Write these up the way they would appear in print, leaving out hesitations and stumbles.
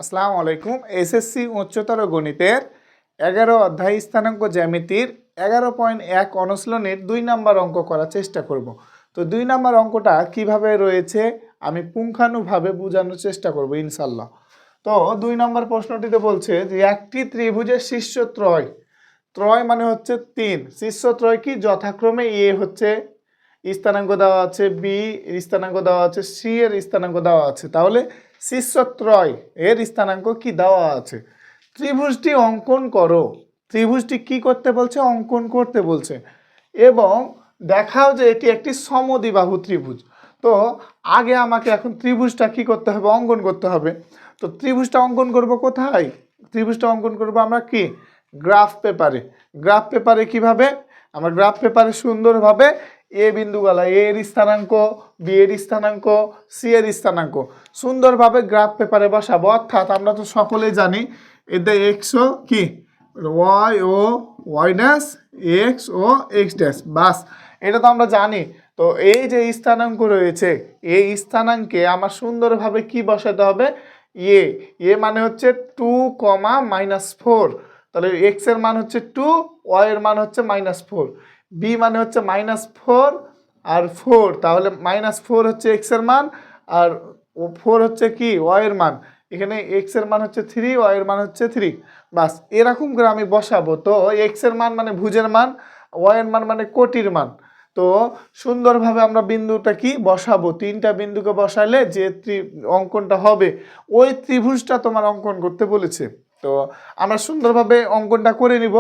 আসসালামু আলাইকুম। এসএসসি উচ্চতর গণিতের 11 অধ্যায় স্থানাঙ্ক জ্যামিতির 11.1 অনুশীলনের 2 নম্বর অঙ্ক করার চেষ্টা করব। তো 2 নম্বর অঙ্কটা কিভাবে রয়েছে আমি পুঙ্খানুভাবে বোঝানোর চেষ্টা করব ইনশাআল্লাহ। তো 2 নম্বর প্রশ্নটিতে বলছে যে একটি ত্রিভুজের শীর্ষত্রয়, ত্রয় মানে হচ্ছে 3, শীর্ষত্রয় কি যথাক্রমে এ হচ্ছে স্থানাঙ্ক দেওয়া আছে, বি স্থানাঙ্ক দেওয়া আছে, সি এর স্থানাঙ্ক দেওয়া আছে। তাহলে শীর্ষত্রয় এর স্থানাঙ্ক কি দেওয়া আছে। ত্রিভুজটি অঙ্কন করো। ত্রিভুজটি কি করতে বলছে? অঙ্কন করতে বলছে এবং দেখাও যে এটি একটি সমদ্বিবাহু ত্রিভুজ। তো আগে আমাকে এখন ত্রিভুজটা কি করতে হবে? অঙ্কন করতে হবে। তো ত্রিভুজটা অঙ্কন করব কোথায়? ত্রিভুজটা অঙ্কন করব আমরা কি গ্রাফ পেপারে। গ্রাফ পেপারে কিভাবে? আমরা গ্রাফ পেপারে সুন্দরভাবে এ বিন্দুগুলা, এ এর স্থানাঙ্ক, বি এর স্থানাঙ্ক, সি এর স্থানাঙ্ক সুন্দরভাবে গ্রাফ পেপারে বসাবো। অর্থাৎ আমরা তো সকলেই জানি এতে এক্স ও কি ওয়াই ও ওয়াই ড্যাশ, এক্স ও এক্স ড্যাশ, বাস এটা তো আমরা জানি। তো এই যে স্থানাঙ্ক রয়েছে এই স্থানাঙ্কে আমার সুন্দরভাবে কি বসাতে হবে? এ মানে হচ্ছে 2, -4। তাহলে এক্স এর মান হচ্ছে 2, ওয়াই এর মান হচ্ছে -4, বি মানে হচ্ছে -4 আর 4। তাহলে -4 হচ্ছে এক্স এর মান আর 4 হচ্ছে কি ওয়াই এর মান। এখানে এক্স এর মান হচ্ছে 3, ওয়াই এর মান হচ্ছে 3। বাস এরকম করে আমি বসাবো। তো এক্স এর মান মানে ভুজের মান, ওয়াই এর মান মানে কোটির মান। তো সুন্দরভাবে আমরা বিন্দুটা কি বসাবো, 3টা বিন্দুকে বসাইলে যে অঙ্কনটা হবে ওই ত্রিভুজটা তোমার অঙ্কন করতে বলেছে। তো আমরা সুন্দরভাবে অঙ্কনটা করে নিব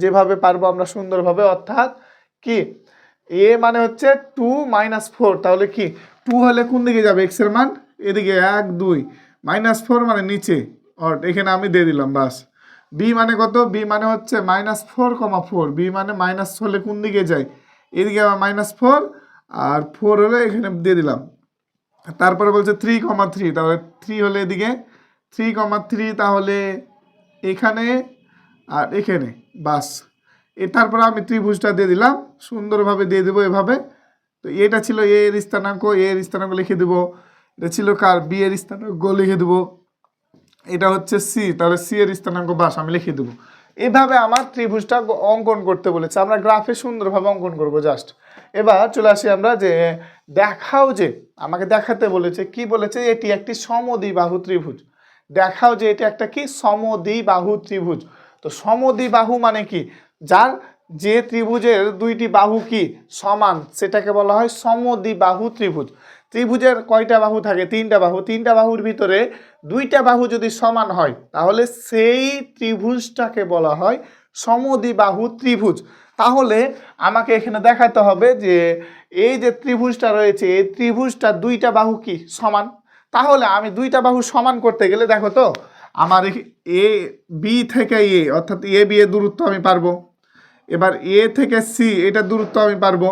যেভাবে পারবো আমরা সুন্দরভাবে। অর্থাৎ কি এ মানে হচ্ছে 2 - 4, তাহলে কি 2 হলে কোন দিকে যাবে? এক্স এর মান এদিকে 1 2, -4 মানে নিচে, এখানে আমি দিয়ে দিলাম বাস। বি মানে কত? বি মানে হচ্ছে -4,4, বি মানে মাইনাস হলে কোন দিকে যায়? এদিকে আবার -4 আর 4 হলে এখানে দিয়ে দিলাম। তারপরে বলছে 3,3, তাহলে 3 হলে এদিকে 3,3, তাহলে এখানে আর এখানে, বাস তারপরে আমি ত্রিভুজটা দিয়ে দিলাম, সুন্দরভাবে দিয়ে দেবো এভাবে। তো এটা ছিল এ এর স্থানাঙ্ক, এ এর স্থানাঙ্ক লিখে দেবো। এটা ছিল কার? বি এর স্থানাঙ্ক লিখে দেবো। এটা হচ্ছে সি, তাহলে সি এর স্থানাঙ্ক বাস আমি লিখে দেবো। এভাবে আমার ত্রিভুজটা অঙ্কন করতে বলেছে। আমরা গ্রাফে সুন্দরভাবে অঙ্কন করব জাস্ট। এবার চলে আসি আমরা যে দেখাও, যে আমাকে দেখাতে বলেছে। কি বলেছে? এটি একটি সমদ্বিবাহু ত্রিভুজ। দেখাও যে এটা একটা কি সমদ্বিবাহু ত্রিভুজ। তো সমদ্বিবাহু মানে কি? যার যে ত্রিভুজের দুইটি বাহু কি সমান সেটাকে বলা হয় সমদ্বিবাহু ত্রিভুজ। ত্রিভুজের কয়টা বাহু থাকে? 3টা বাহু। 3টা বাহুর ভিতরে 2টা বাহু যদি সমান হয় তাহলে সেই ত্রিভুজটাকে বলা হয় সমদ্বিবাহু ত্রিভুজ। তাহলে আমাকে এখানে দেখাতে হবে যে এই যে ত্রিভুজটা রয়েছে এই ত্রিভুজটা 2টা বাহু কি সমান। তাহলে আমি 2টা বাহু সমান করতে গেলে দেখো তো আমার এ বি থেকে এ, অর্থাৎ এ বি এর দূরত্ব আমি পারবো। এবার এ থেকে সি এটা দূরত্ব আমি পারবো।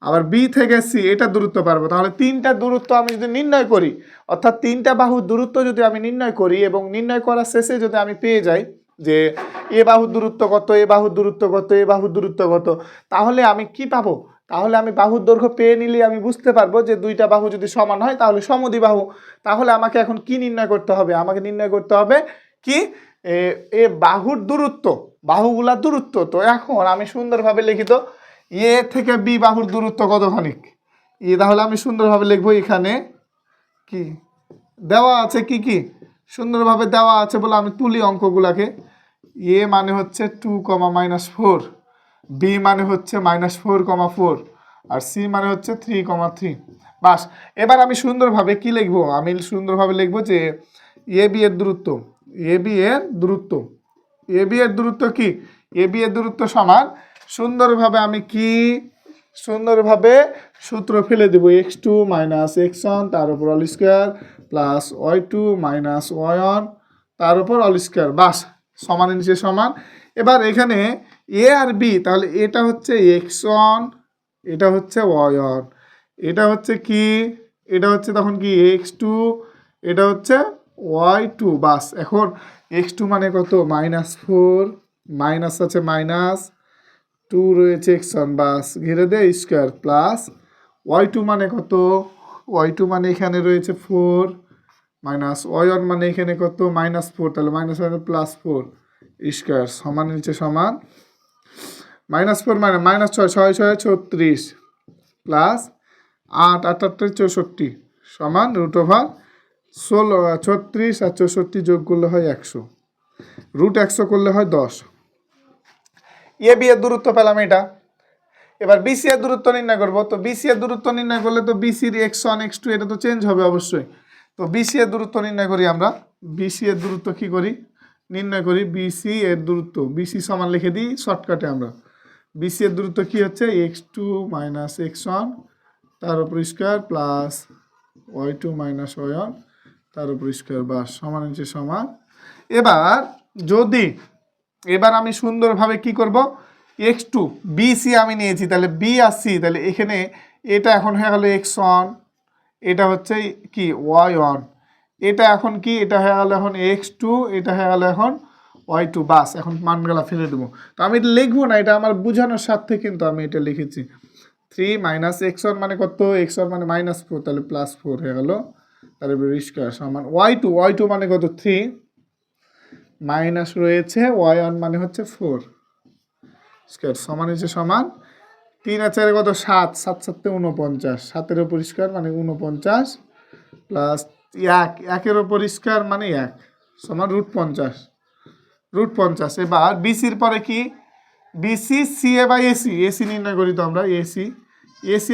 আবার বি থেকে সি এটা দূরত্ব পারবো। তাহলে 3টা দূরত্ব আমি যদি নির্ণয় করি, অর্থাৎ 3টা বাহুর দূরত্ব যদি আমি নির্ণয় করি এবং নির্ণয় করার শেষে যদি আমি পেয়ে যাই যে এ বাহুর দূরত্ব কত, এ বাহুর দূরত্ব কত, এ বাহুর দূরত্ব কত, তাহলে আমি কি পাবো? তাহলে আমি বাহুর দৈর্ঘ্য পেয়ে নিলে আমি বুঝতে পারবো যে 2টা বাহু যদি সমান হয় তাহলে সমদ্বিবাহু। তাহলে আমাকে এখন কি নির্ণয় করতে হবে? আমাকে নির্ণয় করতে হবে কি এ বাহুর দূরত্ব, বাহুগুলার দূরত্ব। তো এখন আমি সুন্দরভাবে লিখিত এ থেকে বি বাহুর দূরত্ব কতখানি তাহলে আমি সুন্দরভাবে লিখবো। এখানে কি দেওয়া আছে? কি কি সুন্দরভাবে দেওয়া আছে বলে আমি তুলি অঙ্কগুলাকে। এ মানে হচ্ছে 2, -4, বি মানে হচ্ছে -4,4 আর সি মানে হচ্ছে 3,3। বাস এবার আমি সুন্দরভাবে কি লিখবো? আমি সুন্দরভাবে লিখবো যে এ বি এর দূরত্ব, এ বি এর দূরত্ব, এ বি এর দূরত্ব কি? এ বি এর দূরত্ব সমান সুন্দরভাবে আমি কি সুন্দরভাবে সূত্র ফেলে দেবো x2 - x1 তার উপর all square plus y2 - y1 তার উপর অল স্কোয়ার, বাস সমান নিচে সমান। এবার এখানে এ আর বি, তাহলে এটা হচ্ছে x1, এটা হচ্ছে y1, এটা হচ্ছে কি? এটা হচ্ছে তখন কি x2, এটা হচ্ছে y2, বাস এখন x2 মানে কত? -4, মাইনাস আছে -2 রয়েছে x1, বাস ঘিরে দে স্কোয়ার প্লাস y2 মানে কত? y2 মানে এখানে রয়েছে 4, মাইনাস ওয়ান মানে এখানে কত -4, তাহলে -+4 স্কোয়ার সমান নিচে সমান -4 মানে -6, 6 6 36 প্লাস 8 8 8 64 সমান √16 36 আর 64 যোগ করলে হয় 100, √100 করলে হয় 10। এ বি এর দূরত্ব পেলাম এটা। এবার বিসি এর দূরত্ব নির্ণয় করব। তো বিসি এর দূরত্ব নির্ণয় করলে তো বিসির x1 x2 এটা তো চেঞ্জ হবে অবশ্যই। তো বিসি এর দূরত্ব নির্ণয় করি আমরা। বিসি এর দূরত্ব কি করি নির্ণয় করি, বিসি এর দূরত্ব বিসি সমান লিখে দিই শর্টকাটে আমরা। বিসি এর দূরত্ব কি হচ্ছে x2 - x1 তার উপর স্কয়ার প্লাস y2 - y1 তার উপর স্কয়ার, বা সমান হচ্ছে সমান। এবার আমি সুন্দরভাবে কি করব, x2 বিসি আমি নিয়েছি, তাহলে বি আর সি, তাহলে এখানে এটা এখন হয়ে গেল x1, এটা হচ্ছে কি y1, এটা এখন কি এটা হয়ে গেল এখন x2, এটা হয়ে গেল এখন y2, বাস এখন মানগুলা ফেলে দেবো। তো আমি এটা লিখবো না, এটা আমার বোঝানোর স্বার্থে কিন্তু আমি এটা লিখেছি। 3 - x1 মানে কত, x1 মানে -4, তাহলে +4 হয়ে গেল, তারপরে স্কয়ার সমান y2 মানে কত 3 মাইনাস রয়েছে y1 মানে হচ্ছে 4 স্কয়ার সমান হচ্ছে সমান 3 আর 4 কত 7, 7 7 49, 7 উপর স্কয়ার মানে 49 প্লাস 1 1 উপর স্কয়ার মানে 1 সমান √50। এবার বিসির পরে কি, BC C A by AC, AC নির্ণয় করি তো আমরা। এসি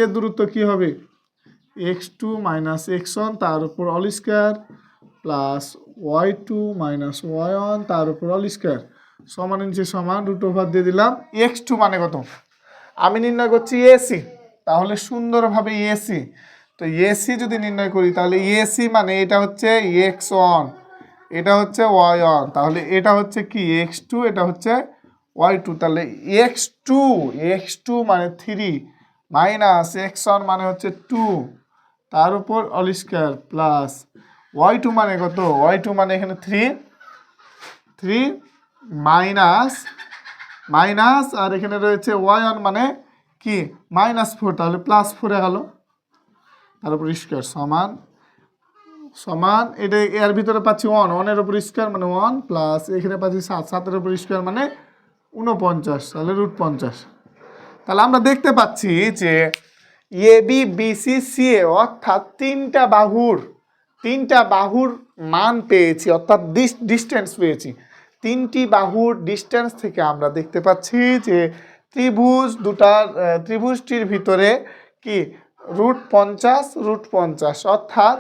এর দূরত্ব কি হবে x2 - x1 তার উপর all square plus y2 - y1 তার উপর অল স্কয়ার সমান নিচে সমান √ওভার দিয়ে দিলাম। x2 মানে কত আমি নির্ণয় করছি এসি, তাহলে সুন্দরভাবে এসি, তো এসি যদি নির্ণয় করি তাহলে এসি মানে এটা হচ্ছে x1, এটা হচ্ছে y1, তাহলে এটা হচ্ছে কি x2, এটা হচ্ছে y2, তাহলে x2 মানে 3 মাইনাস x1 মানে হচ্ছে 2 তার উপর অল স্কয়ার প্লাস y2 মানে কত, y2 মানে এখানে 3 মাইনাস আর এখানে রয়েছে y1 মানে কি -4, তাহলে +4 গেল, তার উপর স্কয়ার সমান এটা এর ভিতরে পাচ্ছি 1 এর উপর স্কয়ার মানে 1 প্লাস এখানে পাচ্ছি 7 7 এর উপর স্কয়ার মানে 49, তাহলে √50। তাহলে আমরা দেখতে পাচ্ছি যে এ বি বিসি সি এ অর্থাৎ তিনটা বাহুর মান পেয়েছি, অর্থাৎ ডিস্টেন্স পেয়েছি। তিনটি বাহুর ডিস্টেন্স থেকে আমরা দেখতে পাচ্ছি যে ত্রিভুজটির ভিতরে কি √50 অর্থাৎ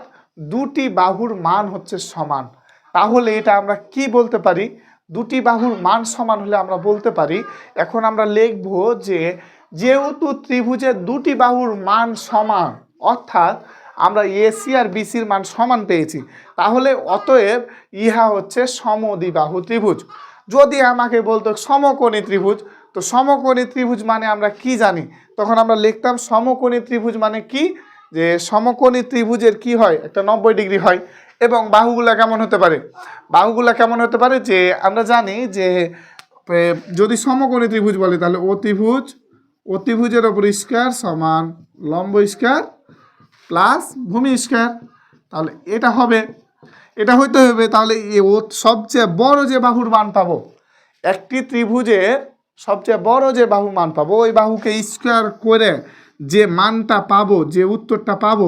দুটি বাহুর মান হচ্ছে সমান। তাহলে এটা আমরা কি বলতে পারি, দুটি বাহুর মান সমান হলে আমরা বলতে পারি, এখন আমরা লিখব যে যেহেতু ত্রিভুজের দুটি বাহুর মান সমান অর্থাৎ আমরা এসি আর বিসির মান সমান পেয়েছি, তাহলে অতএব ইহা হচ্ছে সমদ্বিবাহু ত্রিভুজ। যদি আমাকে বলতো সমকোণী ত্রিভুজ, তো সমকোণী ত্রিভুজ মানে আমরা কি জানি, তখন আমরা লিখতাম সমকোণী ত্রিভুজ মানে কি, যে সমকোণী ত্রিভুজের কি হয় একটা 90 ডিগ্রি হয়, এবং বাহুগুলা কেমন হতে পারে, যে আমরা জানি যে যদি সমকোণী ত্রিভুজ বলে তাহলে অতিভুজের ওপর স্কয়ার সমান লম্ব স্কয়ার প্লাস ভূমি স্কয়ার, তাহলে এটা হইতে হবে। তাহলে সবচেয়ে বড় যে বাহুর মান পাবো, একটি ত্রিভুজের সবচেয়ে বড় যে বাহু মান পাবো, ওই বাহুকে স্কয়ার করে যে মানটা পাবো, যে উত্তরটা পাবো,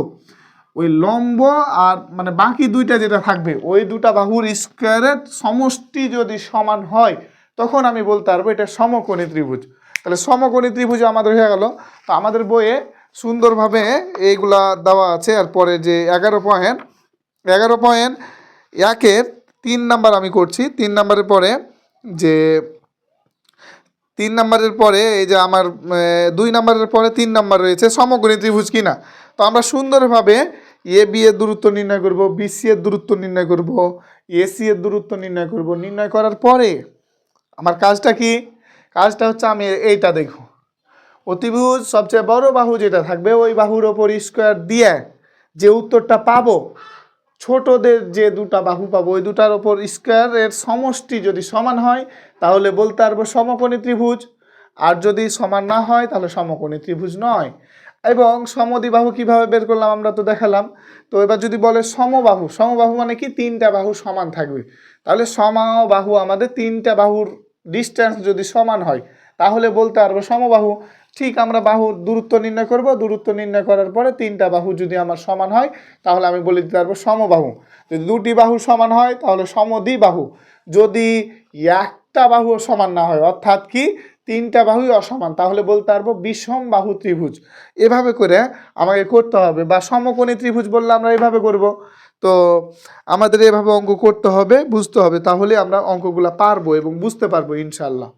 ওই লম্ব আর মানে বাকি দুইটা যেটা থাকবে ওই দুটা বাহুর স্কয়ারের সমষ্টি যদি সমান হয় তখন আমি বলতে পারবো এটা সমকোণী ত্রিভুজ। তাহলে সমকোণী ত্রিভুজ আমাদের হয়ে গেল। তো আমাদের বইয়ে সুন্দরভাবে এইগুলা দেওয়া আছে। আর পরে যে 11 পয়েন্ট 1-এর 3 নাম্বার আমি করছি। 3 নাম্বারের পরে যে 3 নাম্বারের পরে এই যে আমার 2 নাম্বারের পরে 3 নাম্বার রয়েছে সমকোণী ত্রিভুজ কিনা। তো আমরা সুন্দরভাবে এ বি এর দূরত্ব নির্ণয় করব, বিসি এর দূরত্ব নির্ণয় করব, এসি এর দূরত্ব নির্ণয় করব। নির্ণয় করার পরে আমার কাজটা হচ্ছে আমি এইটা দেখব, অতিভুজ সবচেয়ে বড় বাহু যেটা থাকবে ওই বাহুর ওপর স্কয়ার দিয়ে যে উত্তরটা পাবো, ছোটদের যে দুটা বাহু পাবো ওই দুটার ওপর স্কয়ারের সমষ্টি যদি সমান হয় তাহলে বলতে পারবো সমকোণী ত্রিভুজ, আর যদি সমান না হয় তাহলে সমকোণী ত্রিভুজ নয়। এবং সমদ্বিবাহু কিভাবে বের করলাম আমরা তো দেখালাম। তো এবার যদি বলে সমবাহু, সমবাহু মানে কি তিনটা বাহু সমান থাকবে, তাহলে সমবাহু আমাদের তিনটা বাহুর ডিস্টেন্স যদি সমান হয় তাহলে বলতে পারবো সমবাহু। ঠিক আমরা বাহুর দূরত্ব নির্ণয় করব, দূরত্ব নির্ণয় করার পরে তিনটা বাহু যদি আমার সমান হয় তাহলে আমি বলে দিতে পারবো সমবাহু। যদি দুটি বাহু সমান হয় তাহলে সমদ্বিবাহু। যদি একটা বাহু সমান না হয় অর্থাৎ কি তিনটা বাহুই অসমান তাহলে বলতে পারবো বিষম বাহু ত্রিভুজ। এভাবে করে আমাকে করতে হবে, বা সমকোণী ত্রিভুজ বললে আমরা এভাবে করব। তো আমাদের এভাবে অঙ্ক করতে হবে, বুঝতে হবে, তাহলে আমরা অঙ্কগুলো পারবো এবং বুঝতে পারবো ইনশাল্লাহ।